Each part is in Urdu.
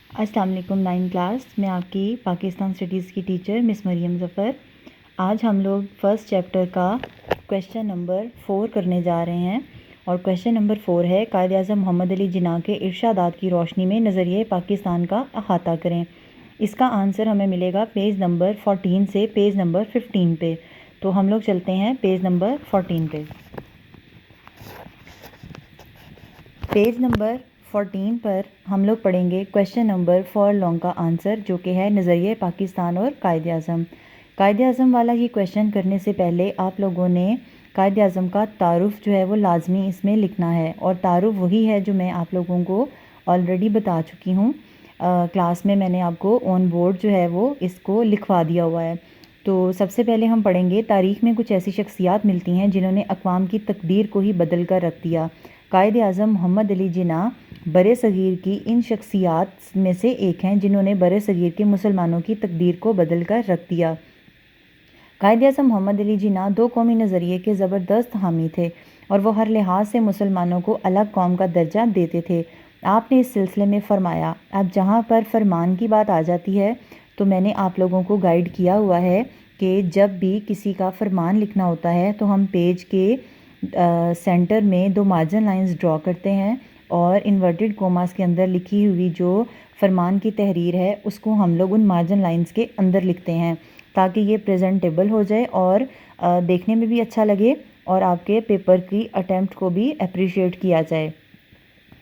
السلام علیکم 9 کلاس میں آپ کی پاکستان اسٹڈیز کی ٹیچر مس مریم ظفر۔ آج ہم لوگ فرسٹ چیپٹر کا کویشچن نمبر 4 کرنے جا رہے ہیں، اور کویشچن نمبر 4 ہے قائد اعظم محمد علی جناح کے ارشادات کی روشنی میں نظریہ پاکستان کا احاطہ کریں۔ اس کا آنسر ہمیں ملے گا پیج نمبر 14 سے پیج نمبر 15 پہ۔ تو ہم لوگ چلتے ہیں پیج نمبر 14 پہ۔ پیج نمبر 14 پر ہم لوگ پڑھیں گے کویشچن نمبر 4 لانگ کا آنسر، جو کہ ہے نظریہ پاکستان اور قائد اعظم۔ قائد اعظم والا یہ کویشچن کرنے سے پہلے آپ لوگوں نے قائد اعظم کا تعارف جو ہے وہ لازمی اس میں لکھنا ہے، اور تعارف وہی ہے جو میں آپ لوگوں کو آلریڈی بتا چکی ہوں کلاس میں۔ میں نے آپ کو آن بورڈ جو ہے وہ اس کو لکھوا دیا ہوا ہے۔ تو سب سے پہلے ہم پڑھیں گے تاریخ میں کچھ ایسی شخصیات ملتی ہیں جنہوں نے اقوام کی تقدیر کو ہی بدل کر رکھ دیا۔ قائد اعظم محمد علی جناح برِ صغیر کی ان شخصیات میں سے ایک ہیں جنہوں نے برِ صغیر کے مسلمانوں کی تقدیر کو بدل کر رکھ دیا۔ قائد اعظم محمد علی جناح دو قومی نظریے کے زبردست حامی تھے، اور وہ ہر لحاظ سے مسلمانوں کو الگ قوم کا درجہ دیتے تھے۔ آپ نے اس سلسلے میں فرمایا، اب جہاں پر فرمان کی بات آ جاتی ہے تو میں نے آپ لوگوں کو گائیڈ کیا ہوا ہے کہ جب بھی کسی کا فرمان لکھنا ہوتا ہے تو ہم پیج کے سینٹر میں 2 مارجن لائنز ڈرا کرتے ہیں، اور انورٹڈ کوماس کے اندر لکھی ہوئی جو فرمان کی تحریر ہے اس کو ہم لوگ ان مارجن لائنز کے اندر لکھتے ہیں، تاکہ یہ پریزنٹیبل ہو جائے اور دیکھنے میں بھی اچھا لگے، اور آپ کے پیپر کی اٹیمپٹ کو بھی اپریشیٹ کیا جائے۔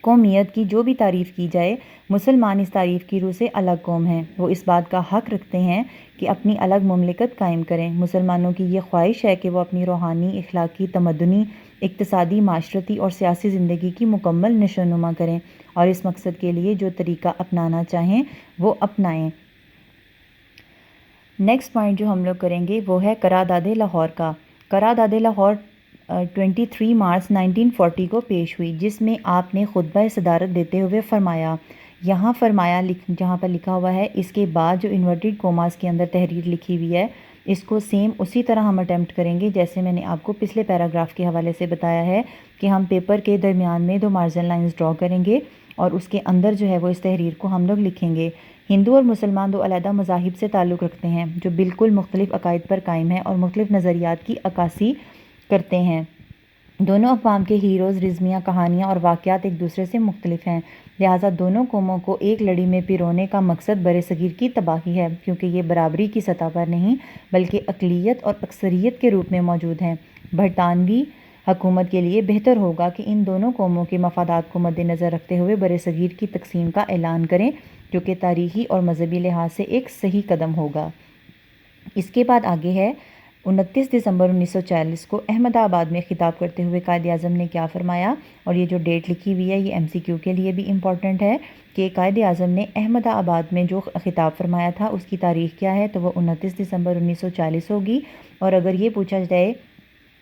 قومیت کی جو بھی تعریف کی جائے، مسلمان اس تعریف کی روح سے الگ قوم ہیں۔ وہ اس بات کا حق رکھتے ہیں کہ اپنی الگ مملکت قائم کریں۔ مسلمانوں کی یہ خواہش ہے کہ وہ اپنی روحانی، اخلاقی، تمدنی، اقتصادی، معاشرتی اور سیاسی زندگی کی مکمل نشوونما کریں، اور اس مقصد کے لیے جو طریقہ اپنانا چاہیں وہ اپنائیں۔ نیکسٹ پوائنٹ جو ہم لوگ کریں گے وہ ہے قرارداد لاہور کا۔ قرارداد لاہور 23 مارچ 1940 کو پیش ہوئی، جس میں آپ نے خطبہ صدارت دیتے ہوئے فرمایا، جہاں پر لکھا ہوا ہے اس کے بعد جو انورٹڈ کوماس کے اندر تحریر لکھی ہوئی ہے، اس کو سیم اسی طرح ہم اٹیمپٹ کریں گے جیسے میں نے آپ کو پچھلے پیراگراف کے حوالے سے بتایا ہے کہ ہم پیپر کے درمیان میں 2 مارجن لائنز ڈرا کریں گے، اور اس کے اندر جو ہے وہ اس تحریر کو ہم لوگ لکھیں گے۔ ہندو اور مسلمان 2 علیحدہ مذاہب سے تعلق رکھتے ہیں جو بالکل مختلف عقائد پر قائم ہیں اور مختلف نظریات کی عکاسی کرتے ہیں۔ دونوں اقوام کے ہیروز، رزمیہ، کہانیاں اور واقعات ایک دوسرے سے مختلف ہیں، لہٰذا دونوں قوموں کو ایک لڑی میں پیرونے کا مقصد برصغیر کی تباہی ہے، کیونکہ یہ برابری کی سطح پر نہیں بلکہ اقلیت اور اکثریت کے روپ میں موجود ہیں۔ برطانوی حکومت کے لیے بہتر ہوگا کہ ان دونوں قوموں کے مفادات کو مد نظر رکھتے ہوئے برصغیر کی تقسیم کا اعلان کریں، جو کہ تاریخی اور مذہبی لحاظ سے ایک صحیح قدم ہوگا۔ اس کے بعد آگے ہے 29 دسمبر 1940 کو احمد آباد میں خطاب کرتے ہوئے قائد اعظم نے کیا فرمایا، اور یہ جو ڈیٹ لکھی ہوئی ہے یہ MCQ کے لیے بھی امپورٹنٹ ہے کہ قائد اعظم نے احمد آباد میں جو خطاب فرمایا تھا اس کی تاریخ کیا ہے، تو وہ 29 دسمبر 1940 ہوگی۔ اور اگر یہ پوچھا جائے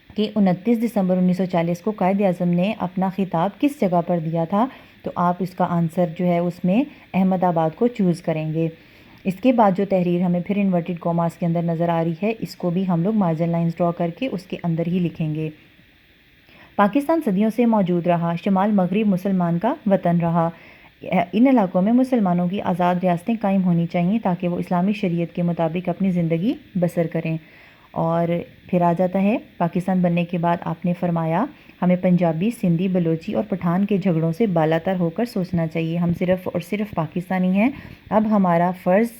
کہ 29 دسمبر 1940 کو قائد اعظم نے اپنا خطاب کس جگہ پر دیا تھا، تو آپ اس کا آنسر جو ہے اس میں احمد آباد کو چوز کریں گے۔ اس کے بعد جو تحریر ہمیں پھر انورٹڈ کوماس کے اندر نظر آ رہی ہے، اس کو بھی ہم لوگ مارجن لائنز ڈرا کر کے اس کے اندر ہی لکھیں گے۔ پاکستان صدیوں سے موجود رہا، شمال مغرب مسلمان کا وطن رہا۔ ان علاقوں میں مسلمانوں کی آزاد ریاستیں قائم ہونی چاہیے تاکہ وہ اسلامی شریعت کے مطابق اپنی زندگی بسر کریں۔ اور پھر آ جاتا ہے پاکستان بننے کے بعد آپ نے فرمایا، ہمیں پنجابی، سندھی، بلوچی اور پٹھان کے جھگڑوں سے بالاتر ہو کر سوچنا چاہیے۔ ہم صرف اور صرف پاکستانی ہیں، اب ہمارا فرض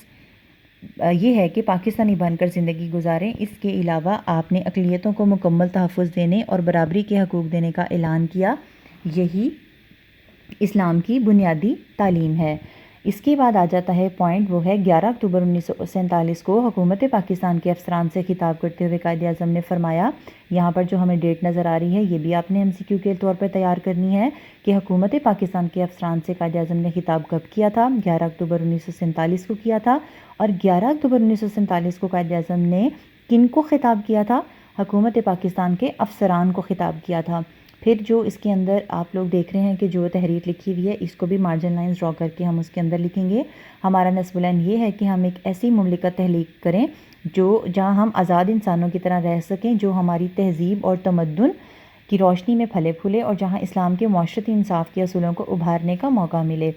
یہ ہے کہ پاکستانی بن کر زندگی گزاریں۔ اس کے علاوہ آپ نے اقلیتوں کو مکمل تحفظ دینے اور برابری کے حقوق دینے کا اعلان کیا، یہی اسلام کی بنیادی تعلیم ہے۔ اس کے بعد آ جاتا ہے پوائنٹ، وہ ہے 11 اکتوبر 1947 کو حکومت پاکستان کے افسران سے خطاب کرتے ہوئے قائد اعظم نے فرمایا، یہاں پر جو ہمیں ڈیٹ نظر آ رہی ہے یہ بھی آپ نے MCQ کے طور پر تیار کرنی ہے کہ حکومت پاکستان کے افسران سے قائد اعظم نے خطاب کب کیا تھا۔ 11 اکتوبر 1947 کو کیا تھا، اور 11 اکتوبر 1947 کو قائد اعظم نے کن کو خطاب کیا تھا؟ حکومت پاکستان کے افسران کو خطاب کیا تھا۔ پھر جو اس کے اندر آپ لوگ دیکھ رہے ہیں کہ جو تحریر لکھی ہوئی ہے اس کو بھی مارجن لائنز ڈرا کر کے ہم اس کے اندر لکھیں گے۔ ہمارا نصب العین یہ ہے کہ ہم ایک ایسی مملکت تخلیق کریں جہاں ہم آزاد انسانوں کی طرح رہ سکیں، جو ہماری تہذیب اور تمدن کی روشنی میں پھلے پھولے، اور جہاں اسلام کے معاشرتی انصاف کے اصولوں کو ابھارنے کا موقع ملے۔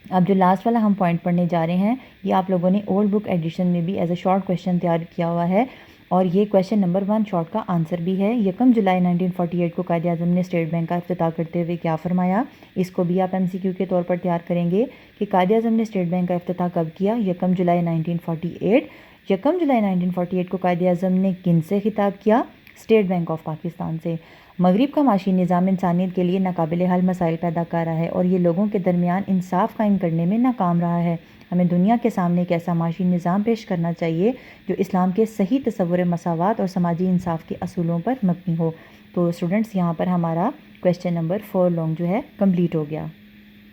اب جو لاسٹ والا ہم پوائنٹ پڑھنے جا رہے ہیں یہ آپ لوگوں نے اولڈ بک ایڈیشن میں بھی ایز اے شارٹ کویشچن تیار کیا ہوا ہے، اور یہ کویشچن نمبر 1 شارٹ کا آنسر بھی ہے۔ 1 جولائی 1948 کو قائد اعظم نے اسٹیٹ بینک کا افتتاح کرتے ہوئے کیا فرمایا؟ اس کو بھی آپ MCQ کے طور پر تیار کریں گے کہ قائد اعظم نے اسٹیٹ بینک کا افتتاح کب کیا؟ 1 جولائی 1948۔ 1 جولائی 1948 کو قائد اعظم نے کن سے خطاب کیا؟ اسٹیٹ بینک آف پاکستان سے۔ مغرب کا معاشی نظام انسانیت کے لیے ناقابل حل مسائل پیدا کر رہا ہے اور یہ لوگوں کے درمیان انصاف قائم کرنے میں ناکام رہا ہے۔ ہمیں دنیا کے سامنے ایک ایسا معاشی نظام پیش کرنا چاہیے جو اسلام کے صحیح تصور مساوات اور سماجی انصاف کے اصولوں پر مبنی ہو۔ تو اسٹوڈنٹس یہاں پر ہمارا کویشچن نمبر 4 لانگ جو ہے کمپلیٹ ہو گیا۔